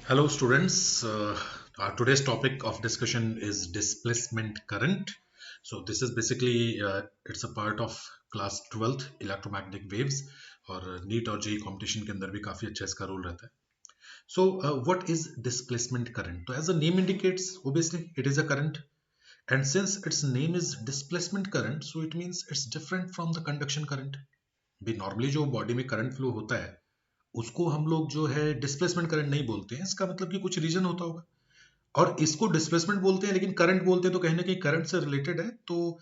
Hello, students. Our today's topic of discussion is displacement current. So this is basically it's a part of class 12th electromagnetic waves और NEET और JEE competition के अंदर भी काफी अच्छा इसका role रहता है. So what is displacement current? So as the name indicates, obviously it is a current, and since its name is displacement current, so it means it's different from the conduction current. भी normally जो body में current flow होता है उसको हम लोग जो है डिस्प्लेसमेंट करंट नहीं बोलते हैं. इसका मतलब कि कुछ रीजन होता होगा और इसको डिस्प्लेसमेंट बोलते हैं, लेकिन करंट बोलते हैं तो कहीं ना कहीं करंट से रिलेटेड है. तो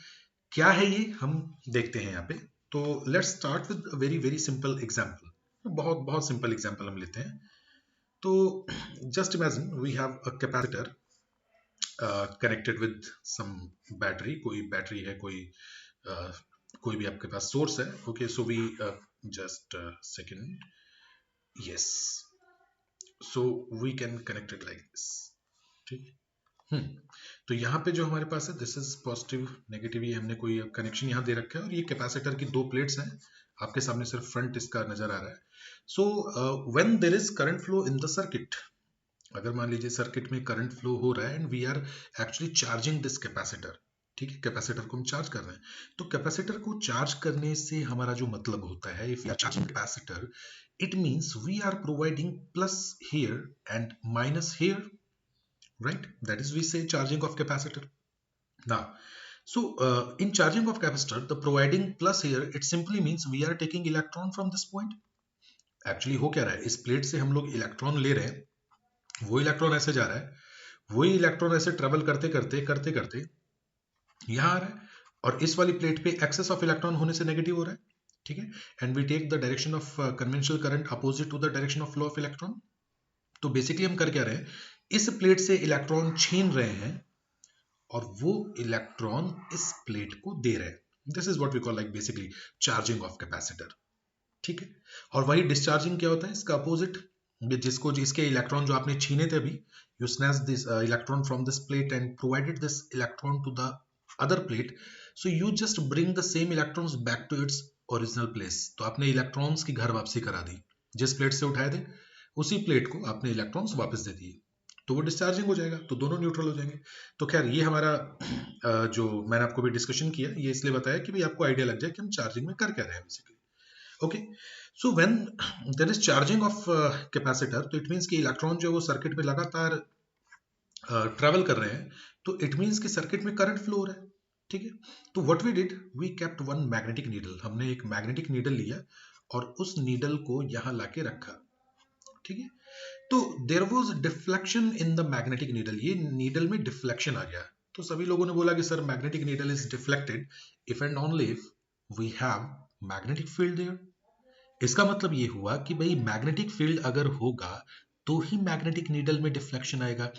क्या है ये हम देखते हैं यहाँ पे. तो let's start with very very simple example. बहुत बहुत सिंपल एग्जांपल हम लेते हैं. तो just imagine we have a capacitor connected with some battery. कोई बैटरी है, कोई भी आपके पास सोर्स है. Okay, so we just second. yes, so we can connect it like this. ठीक है. तो यहाँ पे जो हमारे पास है, दिस इज पॉजिटिव नेगेटिव, ये हमने कोई कनेक्शन यहाँ दे रखा है और ये कैपेसिटर की दो प्लेट्स हैं. आपके सामने सिर्फ फ्रंट इसका नजर आ रहा है. So when there is current flow in the circuit, अगर मान लीजिए सर्किट में करंट फ्लो हो रहा है and we are actually charging this capacitor. ठीक है, कैपेसिटर को हम चार्ज कर रहे हैं. तो कैपेसिटर को चार्ज करने से हमारा जो मतलब होता है, if you are charging capacitor, it means we are providing plus here and minus here, right? That is, we say charging of capacitor. Now, so in charging of capacitor, the providing plus here, it simply means we are taking electron from this point. Actually हो क्या रहा है, इस plate से हम लोग electron ले रहे हैं, वो इलेक्ट्रॉन ऐसे जा रहा है, वही इलेक्ट्रॉन ऐसे ट्रेवल करते करते करते करते यहाँ आ रहा है और इस वाली प्लेट पे एक्सेस ऑफ इलेक्ट्रॉन होने से नेगेटिव हो रहा है. ठीक है, and we take the direction of conventional current opposite to the direction of flow of electron. तो बेसिकली हम कर क्या रहे हैं, इस प्लेट से इलेक्ट्रॉन छीन रहे हैं और वो इलेक्ट्रॉन इस प्लेट को दे रहे हैं. This is what we call like basically charging of capacitor. ठीक है, और वही डिस्चार्जिंग क्या होता है, इसका अपोजिट. जिसके इलेक्ट्रॉन जो आपने छीने थे अभी, you snatch this electron from this plate and provided this electron to the other plate. So you just bring the same electrons back to its original place. तो आपने इलेक्ट्रॉन्स की घर वापसी करा दी. जिस प्लेट से उठाए थे उसी प्लेट को आपने इलेक्ट्रॉन्स वापस दे दिए, तो वो डिस्चार्जिंग हो जाएगा, तो दोनों न्यूट्रल हो जाएंगे. तो खैर ये हमारा जो मैंने आपको भी डिस्कशन किया, ये इसलिए बताया कि भाई आपको आइडिया लग जाए कि हम चार्जिंग में कर क्या रहे हैं basically. Okay, so when there is charging of capacitor, तो इट मींस कि इलेक्ट्रॉन जो है वो सर्किट में लगातार ट्रैवल कर रहे हैं. तो इट मींस कि सर्किट में करंट फ्लो हो रहा है. ठीक है, तो what we did, we kept one magnetic needle. हमने एक मैग्नेटिक नीडल लिया और उस नीडल को यहां लाके रखा. ठीक है, तो there was deflection in the magnetic needle. ये नीडल में डिफ्लेक्शन आ गया. तो सभी लोगों ने बोला कि sir magnetic needle is deflected if and only if we have magnetic field there. इसका मतलब ये हुआ कि भाई मैग्नेटिक फील्ड अगर होगा तो ही मैग्नेटिक नीडल में डिफ्लेक्शन आएगा.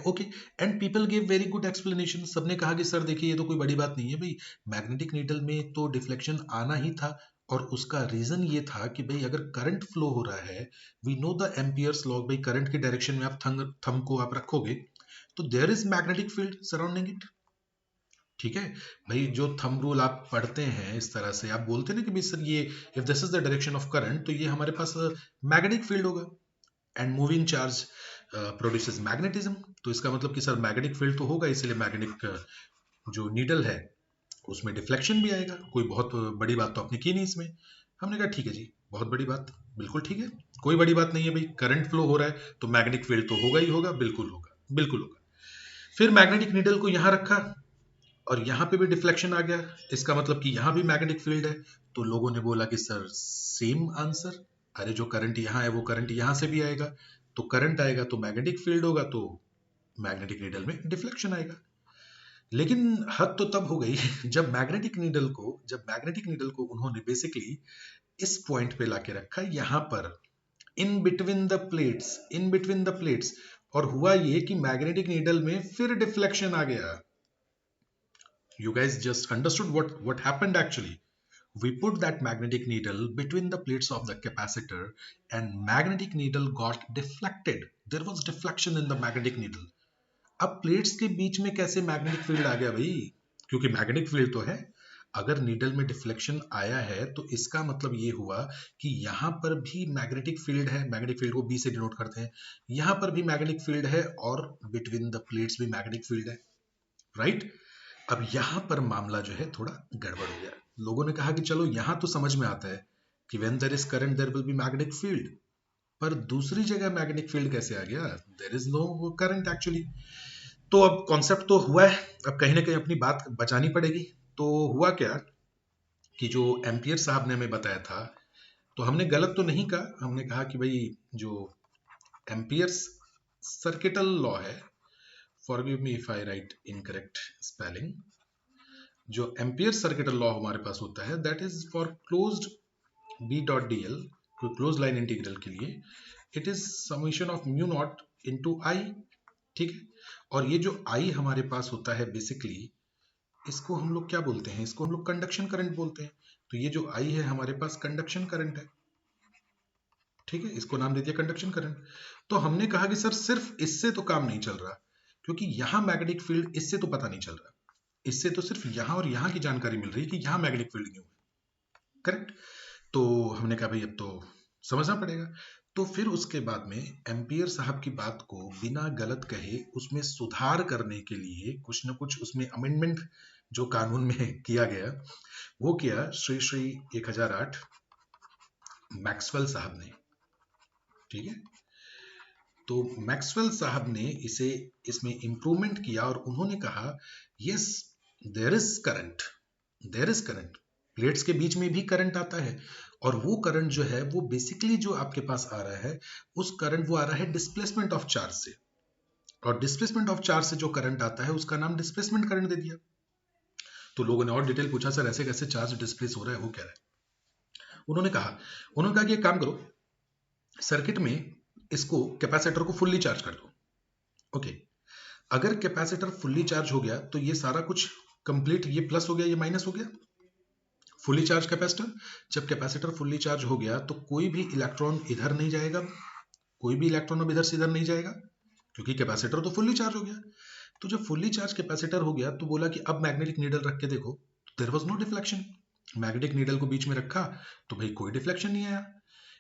Okay, and people give very good explanation. सबने कहा कि सर देखिए ये तो कोई बड़ी बात नहीं है भाई, मैग्नेटिक नीडल में तो डिफ्लेक्शन आना ही था और उसका रीजन ये था कि भाई अगर करंट फ्लो हो रहा है, we know the Ampere's law, भाई करंट की डायरेक्शन में आप थंब को आप रखोगे तो there is magnetic field surrounding it. ठीक है भाई, जो थंब रूल आप पढ़ते हैं इस तरह से आप बोलते हैं ना कि भाई सर ये if this is the direction of current तो ये हमारे पास मैग्नेटिक फील्ड होगा and moving charge produces magnetism. तो इसका मतलब कि सर मैग्नेटिक फील्ड तो होगा, इसलिए मैग्नेटिक जो नीडल है उसमें डिफ्लेक्शन भी आएगा. कोई बहुत बड़ी बात तो आपने की नहीं इसमें. हमने कहा ठीक है जी, बहुत बड़ी बात, बिल्कुल ठीक है, कोई बड़ी बात नहीं है भाई, करंट फ्लो हो रहा है तो मैग्नेटिक फील्ड तो होगा ही होगा, बिल्कुल होगा, बिल्कुल होगा. फिर मैग्नेटिक नीडल को यहां रखा और यहाँ पे भी डिफ्लेक्शन आ गया. इसका मतलब कि यहाँ भी मैग्नेटिक फील्ड है. तो लोगों ने बोला कि सर सेम आंसर, अरे जो करंट यहाँ है वो करंट यहाँ से भी आएगा, तो करंट आएगा तो मैग्नेटिक फील्ड होगा, तो मैग्नेटिक नीडल में डिफ्लेक्शन आएगा. लेकिन हद तो तब हो गई जब मैग्नेटिक नीडल को उन्होंने बेसिकली इस पॉइंट पे लाके रखा, यहाँ पर इन बिटवीन द प्लेट्स, और हुआ ये कि मैग्नेटिक नीडल में फिर डिफ्लेक्शन आ गया. You guys just understood what happened actually. We put that magnetic needle between the plates of the capacitor and magnetic needle got deflected. There was deflection in the magnetic needle. अब plates के बीच में कैसे magnetic field आ गया भाई, क्योंकि magnetic field तो है. अगर नीडल में डिफ्लेक्शन आया है तो इसका मतलब ये हुआ कि यहाँ पर भी मैग्नेटिक फील्ड है, मैग्नेटिक फील्ड को बी से डिनोट करते हैं, यहाँ पर भी मैग्नेटिक फील्ड है और बिटवीन द प्लेट्स भी मैग्नेटिक फील्ड है, राइट। अब यहाँ पर मामला जो है थोड़ा गड़बड़ हो गया। लोगों ने कहा कि चलो यहाँ तो समझ में आता है कि when there is current there will be magnetic field, पर दूसरी जगह मैग्नेटिक फील्ड कैसे आ गया? There is no current actually. तो अब कॉन्सेप्ट तो हुआ है, अब कहीं ना कहीं अपनी बात बचानी पड़ेगी। तो हुआ क्या कि जो एम्पियर साहब ने हमें बताया था, तो हमने गलत तो नहीं कहा, हमने कहा कि भाई जो एम्पियर्स सर्किटल लॉ है, forgive me if I write incorrect spelling, जो एम्पियर सर्किटल लॉ हमारे पास होता है that is for closed B dot d l, close line integral के लिए it is summation of mu naught into I, ठीक है। और ये जो आई हमारे पास होता है बेसिकली, इसको हम लोग क्या बोलते हैं? इसको हम लोग कंडक्शन करंट बोलते हैं। तो ये जो आई है हमारे पास कंडक्शन करंट है, ठीक है, इसको नाम दे दिया कंडक्शन करंट। तो हमने कहा कि सर सिर्फ इससे तो काम नहीं चल रहा, क्योंकि यहां मैग्नेटिक फील्ड इससे तो पता नहीं चल रहा, इससे तो सिर्फ यहां और यहां की जानकारी मिल रही है कि यहां मैग्नेटिक फील्ड क्यों है, करेक्ट। तो हमने कहा भाई अब तो समझना पड़ेगा। तो फिर उसके बाद में एम्पियर साहब की बात को बिना गलत कहे उसमें सुधार करने के लिए कुछ ना कुछ उसमें अमेंडमेंट जो कानून में किया गया, वो किया श्री श्री 1008 मैक्सवेल साहब ने, ठीक है। तो मैक्सवेल साहब ने इसे इसमें इंप्रूवमेंट किया और उन्होंने कहा yes there is current, there is current, plates के बीच में भी करंट आता है, और वो करंट जो है वो बेसिकली जो आपके पास आ रहा है उस करंट वो आ रहा है डिस्प्लेसमेंट ऑफ चार्ज से, और डिस्प्लेसमेंट ऑफ चार्ज से जो करंट आता है उसका नाम डिस्प्लेसमेंट करंट दे दिया। तो लोगों ने और डिटेल पूछा सर ऐसे कैसे चार्ज डिस्प्लेस हो रहा है, वो कह रहा है। उन्होंने कहा कि एक काम करो, सर्किट में इसको कैपेसिटर को फुल्ली चार्ज कर दो, ओके। अगर कैपेसिटर फुल्ली चार्ज हो गया तो ये सारा कुछ कंप्लीट, ये प्लस हो गया ये माइनस हो गया, फुल्ली चार्ज कैपेसिटर। जब कैपेसिटर फुल्ली चार्ज हो गया तो कोई भी इलेक्ट्रॉन इधर नहीं जाएगा, कोई भी इलेक्ट्रॉन अब इधर से इधर नहीं जाएगा, क्योंकि कैपेसिटर तो फुल्ली चार्ज हो गया। तो जब फुल्ली चार्ज कैपेसिटर हो गया तो बोला कि अब मैग्नेटिक नीडल रख के देखो, there was no deflection. Magnetic needle को बीच में रखा तो भाई कोई डिफ्लेक्शन नहीं आया।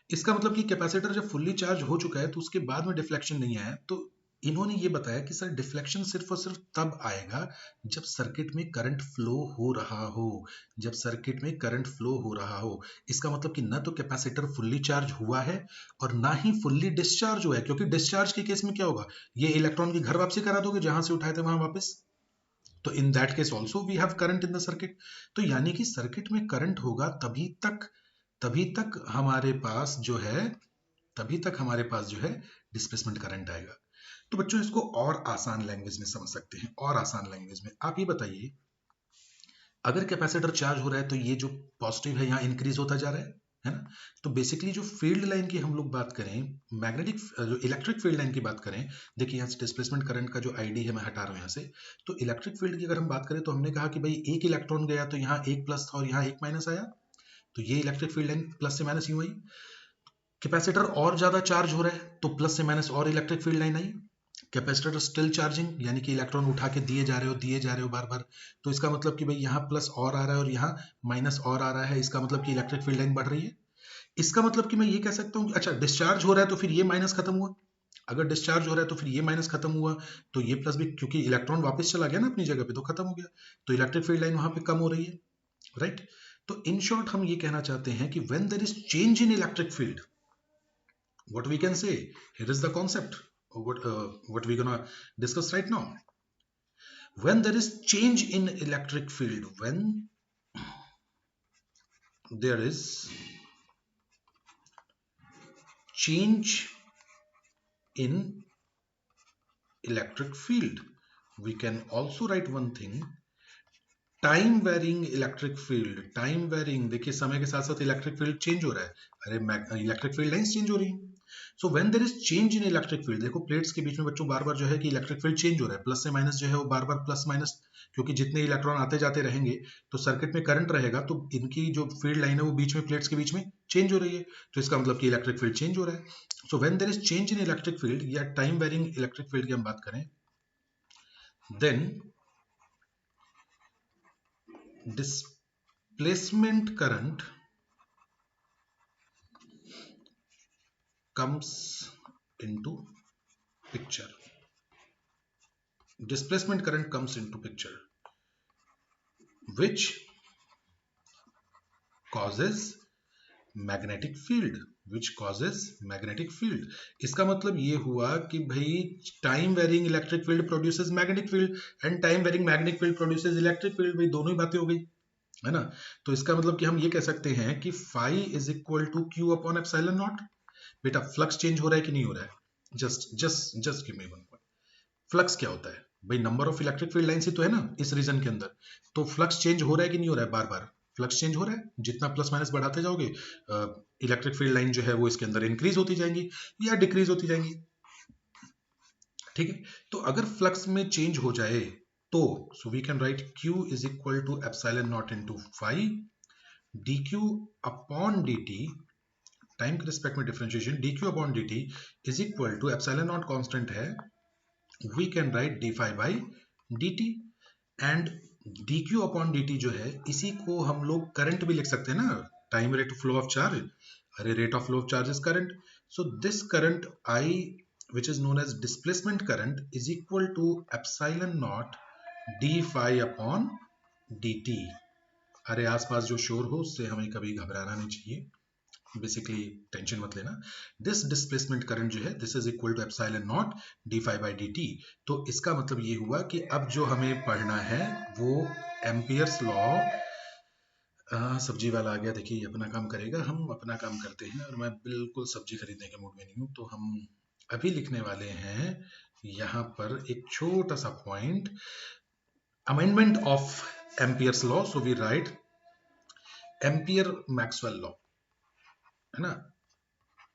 इसका मतलब कि कैपेसिटर जब फुल्ली चार्ज हो चुका है तो उसके बाद में डिफ्लेक्शन नहीं आया। तो इन्होंने ये बताया कि सर डिफ्लेक्शन सिर्फ और सिर्फ तब आएगा जब सर्किट में करंट फ्लो हो रहा हो, जब सर्किट में करंट फ्लो हो रहा हो। इसका मतलब कि ना तो कैपेसिटर फुल्ली चार्ज हुआ है और ना ही फुल्ली डिस्चार्ज हुआ है, क्योंकि डिस्चार्ज के केस में क्या होगा, ये इलेक्ट्रॉन की घर वापसी करा दोगे जहां से उठाए थे वहां वापस, तो in that case also we have current in the circuit. तो यानी कि सर्किट में करंट होगा तभी तक हमारे पास जो है डिस्प्लेसमेंट करंट आएगा। तो बच्चों इसको और आसान लैंग्वेज में समझ सकते हैं, और आसान लैंग्वेज में आप ये बताइए, अगर कैपेसिटर चार्ज हो रहा है तो ये जो पॉजिटिव है यहाँ इंक्रीज होता जा रहा है ना। तो बेसिकली जो फील्ड लाइन की हम लोग बात करें, मैग्नेटिक जो इलेक्ट्रिक फील्ड लाइन की बात करें, देखिए यहाँ से डिस्प्लेसमेंट करंट का जो आईडी है मैं हटा रहा हूँ यहाँ से। तो इलेक्ट्रिक फील्ड की अगर हम बात करें तो हमने कहा कि भाई एक इलेक्ट्रॉन गया तो यहाँ एक प्लस था और यहाँ एक माइनस आया, तो ये इलेक्ट्रिक फील्ड लाइन प्लस से माइनस यूं आई। कैपेसिटर और ज्यादा चार्ज हो रहा है तो प्लस से माइनस और इलेक्ट्रिक फील्ड लाइन आई। कैपेसिटर स्टिल चार्जिंग, यानी कि इलेक्ट्रॉन उठा के दिए जा रहे हो बार बार, तो इसका मतलब कि भाई यहाँ प्लस और आ रहा है और यहाँ माइनस और आ रहा है, इसका मतलब कि इलेक्ट्रिक फील्ड लाइन बढ़ रही है। इसका मतलब कि मैं ये कह सकता हूँ कि अच्छा डिस्चार्ज हो रहा है तो फिर ये माइनस खत्म हुआ, अगर डिस्चार्ज हो रहा है तो फिर ये माइनस खत्म हुआ, तो ये प्लस भी, क्योंकि इलेक्ट्रॉन वापस चला गया ना अपनी जगह पे, तो खत्म हो गया, तो इलेक्ट्रिक फील्ड लाइन वहां पे कम हो रही है, राइट। तो इन शॉर्ट हम ये कहना चाहते हैं कि when there is change in electric field, what we can say, here is the concept, what we're gonna discuss right now. When there is change in electric field, when there is change in electric field, we can also write one thing, time varying electric field. Time varying, देखिए समय के साथ साथ electric field change हो रहा है, अरे electric field lines change हो रही है। So when there is change in electric field, देखो प्लेट्स के बीच में बच्चों बार बार जो है कि इलेक्ट्रिक फील्ड चेंज हो रहा है, प्लस से माइनस जो है वो बार बार प्लस माइनस, क्योंकि जितने इलेक्ट्रॉन आते जाते रहेंगे तो सर्किट में करंट रहेगा, तो इनकी जो फील्ड लाइन है वो बीच में प्लेट्स के बीच में चेंज हो रही है, तो इसका मतलब कि इलेक्ट्रिक फील्ड चेंज हो रहा है। So when there is change in electric field या टाइम वेरिंग इलेक्ट्रिक फील्ड की हम बात करें, then displacement current comes into picture. Displacement current comes into picture, which causes magnetic field, which causes magnetic field. इसका मतलब ये हुआ कि भाई time varying electric field produces magnetic field and time varying magnetic field produces electric field, भाई दोनों ही बातें हो गई, है ना। तो इसका मतलब कि हम ये कह सकते हैं कि phi is equal to Q upon epsilon naught. बेटा फ्लक्स चेंज हो रहा है कि नहीं हो रहा है? Just just just give me one point. Flux क्या होता है भाई? Number of electric field lines ही तो है ना इस रीजन के अंदर। तो फ्लक्स चेंज हो रहा है कि नहीं हो रहा है? बार बार फ्लक्स चेंज हो रहा है। जितना प्लस माइनस बढ़ाते जाओगे इलेक्ट्रिक फील्ड लाइन जो है वो इसके अंदर इंक्रीज होती जाएंगी या डिक्रीज होती जाएंगी, ठीक है। तो अगर फ्लक्स में चेंज हो जाए तो so we can write Q is equal to epsilon naught into phi dq upon dt, time के रिस्पेक्ट में differentiation dq upon dt is equal to epsilon naught constant है, we can write d phi by dt and dq upon dt जो है इसी को हम लोग current भी लिख सकते हैं ना, time rate of flow of charge. अरे rate of flow of charge is current, so this current I which is known as displacement current is equal to epsilon naught d phi upon dt। अरे आसपास जो शोर हो उससे हमें कभी घबराना नहीं चाहिए, बेसिकली टेंशन मत लेना। दिस डिस्प्लेसमेंट करंट जो है this is equal to epsilon naught d phi by d t. तो इसका मतलब ये हुआ कि अब जो हमें पढ़ना है वो एम्पियर्स लॉ। सब्जी वाला आ गया, देखिए ये अपना काम करेगा, हम अपना काम करते हैं और मैं बिल्कुल सब्जी खरीदने के मूड में नहीं हूँ। तो हम अभी लिखने वाले हैं यहाँ पर एक छोटा सा point, amendment of Ampere's law. So we write Ampere Maxwell law, है ना।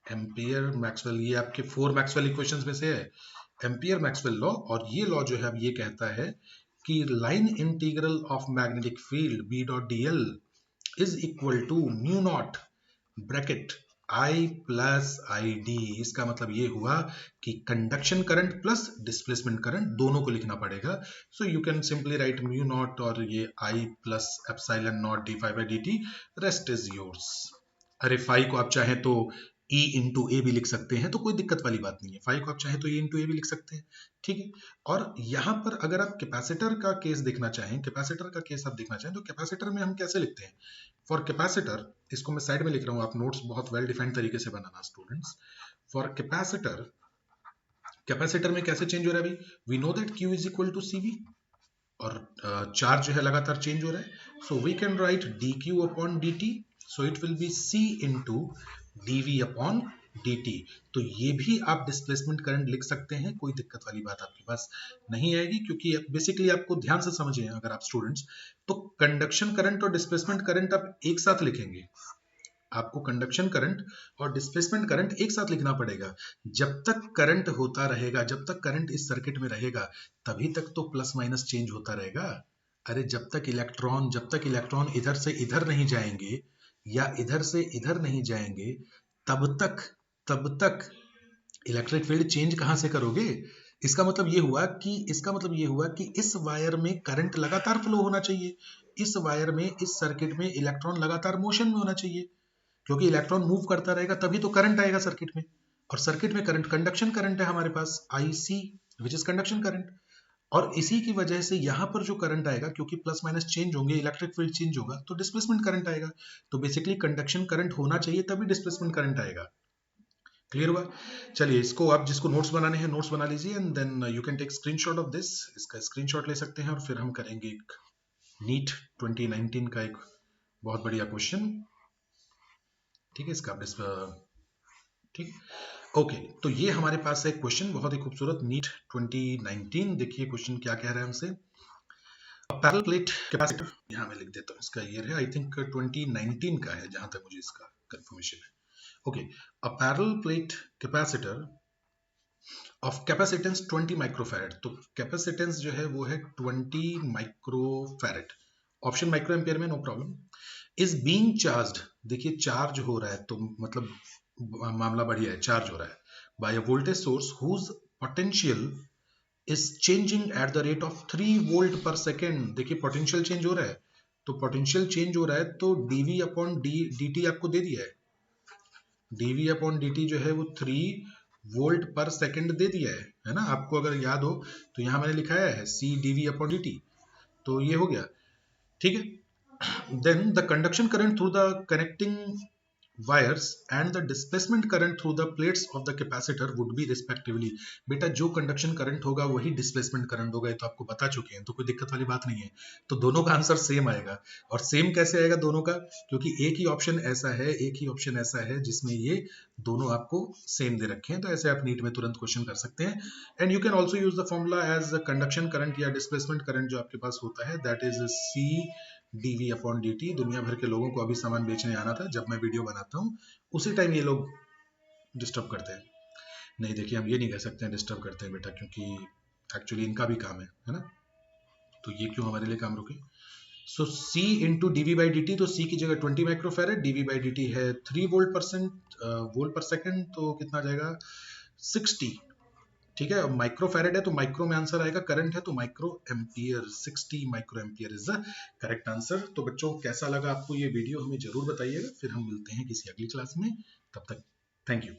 एम्पियर मैक्सवेल, ये आपके 4 मैक्सवेल इक्वेशंस में से है, एम्पियर मैक्सवेल लॉ। और ये लॉ जो है अब ये कहता है कि line integral of magnetic field B dot d l is equal to mu naught bracket I plus I D. इसका मतलब ये हुआ कि conduction current plus displacement current दोनों को लिखना पड़ेगा। So you can simply write mu naught और ये I plus epsilon naught d phi by d t, rest is yours. अरे फाई को आप चाहें तो E इंटू ए भी लिख सकते हैं, तो कोई दिक्कत वाली बात नहीं है। फाई को आप चाहें तो E इंटू ए भी लिख सकते हैं, ठीक है। और यहाँ पर अगर आप कैपेसिटर का केस देखना चाहें, कैपेसिटर का केस आप देखना चाहें तो कैपेसिटर में हम कैसे लिखते हैं? फॉर कैपेसिटर, इसको मैं साइड में लिख रहा हूँ, आप नोट्स बहुत वेल डिफाइंड तरीके से बनाना स्टूडेंट्स। फॉर कैपेसिटर, कैपेसिटर में कैसे चेंज हो रहा है भाई? We know that Q is equal to CV और चार्ज जो है लगातार चेंज हो रहा है। So we can write dq upon dt, so it will be C into dv upon dt। तो ये भी आप डिस्प्लेसमेंट करंट लिख सकते हैं, कोई दिक्कत वाली बात आपके पास नहीं आएगी, क्योंकि बेसिकली आपको ध्यान से समझिए अगर आप स्टूडेंट्स, तो कंडक्शन करंट और डिस्प्लेसमेंट करंट आप एक साथ लिखेंगे। आपको कंडक्शन करंट और डिस्प्लेसमेंट करंट एक साथ लिखना पड़ेगा। जब तक करंट होता रहेगा, जब तक करंट इस सर्किट में रहेगा, तभी तक तो प्लस माइनस चेंज होता रहेगा। अरे जब तक इलेक्ट्रॉन इधर से इधर नहीं जाएंगे या इधर से इधर नहीं जाएंगे, तब तक इलेक्ट्रिक फील्ड चेंज कहां से करोगे? इसका मतलब ये हुआ कि इस वायर में करंट लगातार फ्लो होना चाहिए, इस वायर में, इस सर्किट में इलेक्ट्रॉन लगातार मोशन में होना चाहिए, क्योंकि इलेक्ट्रॉन मूव करता रहेगा तभी तो करंट आएगा सर्किट में। और सर्किट में करंट कंडक्शन करंट है हमारे पास IC, which is conduction current. और इसी की वजह से यहां पर जो करंट आएगा, क्योंकि प्लस माइनस चेंज होंगे, इलेक्ट्रिक फील्ड चेंज होगा, तो डिस्प्लेसमेंट करंट आएगा। तो बेसिकली कंडक्शन करंट होना चाहिए तभी डिस्प्लेसमेंट करंट आएगा। क्लियर हुआ? चलिए इसको आप जिसको नोट्स बनाने हैं नोट्स बना लीजिए and then you can take screenshot of this. इसका स्क्रीनशॉट ले सकते हैं और फिर हम करेंगे एक नीट 2019 का एक बहुत बढ़िया क्वेश्चन, ठीक है। इसका ठीक, ओके। तो ये हमारे पास है क्वेश्चन बहुत ही खूबसूरत, नीट 2019। देखिए क्वेश्चन क्या कह रहा है हमसे। पैरेलल प्लेट कैपेसिटर, यहाँ मैं लिख देता हूँ, इसका ईयर है आई थिंक 2019 का है जहां तक मुझे इसका कंफर्मेशन है। Okay, a parallel plate capacitor of capacitance 20 microfarad. तो कैपेसिटेंस जो है वो है 20 माइक्रोफैरेड, ऑप्शन माइक्रो एम्पियर में, no problem. Is being charged, देखिए चार्ज हो रहा है तो मतलब मामला बढ़िया है, चार्ज हो रहा है by a voltage source whose potential is changing at the rate of 3 volt per second. देखिए पोटेंशियल चेंज हो रहा है तो पोटेंशियल चेंज हो रहा है, तो dv अपॉन dt आपको दे दिया है, dv अपॉन dt जो है वो 3 वोल्ट पर सेकंड दे दिया है ना। आपको अगर याद हो तो यहाँ मैंने लिखाया है c dv अपॉन dt, तो ये हो गया, ठीक है। Then the conduction current through the connecting wires and the displacement current through the plates of the capacitor would be respectively। बेटा जो कंडक्शन करंट होगा वही डिस्प्लेसमेंट करंट होगा, ये तो आपको बता चुके हैं, तो कोई दिक्कत वाली बात नहीं है। तो दोनों का आंसर सेम आएगा। और सेम कैसे आएगा दोनों का, क्योंकि एक ही ऑप्शन ऐसा है, एक ही ऑप्शन ऐसा है जिसमें ये दोनों आपको सेम दे रखे हैं, तो ऐसे आप नीट में तुरंत क्वेश्चन कर सकते हैं। And you can also use the formula as conduction current या डिस्प्लेसमेंट करंट जो आपके पास होता है, that is C dv upon dt। दुनिया भर के लोगों को अभी सामान बेचने आना था, जब मैं वीडियो बनाता हूँ उसी टाइम ये लोग डिस्टर्ब करते हैं। नहीं देखिए, हम ये नहीं कह सकते हैं डिस्टर्ब करते हैं बेटा, क्योंकि एक्चुअली इनका भी काम है ना, तो ये क्यों हमारे लिए काम रुके। So C into d v by d t, तो C की जगह 20 microfarad, d v by d t है 3 वोल्ट पर सेकेंड, तो कितना जाएगा 60, ठीक है। माइक्रोफेरेड है तो माइक्रो में आंसर आएगा, करंट है तो micro ampere, 60 micro ampere is the correct answer. तो बच्चों कैसा लगा आपको ये वीडियो, हमें जरूर बताइएगा, फिर हम मिलते हैं किसी अगली क्लास में, तब तक थैंक यू।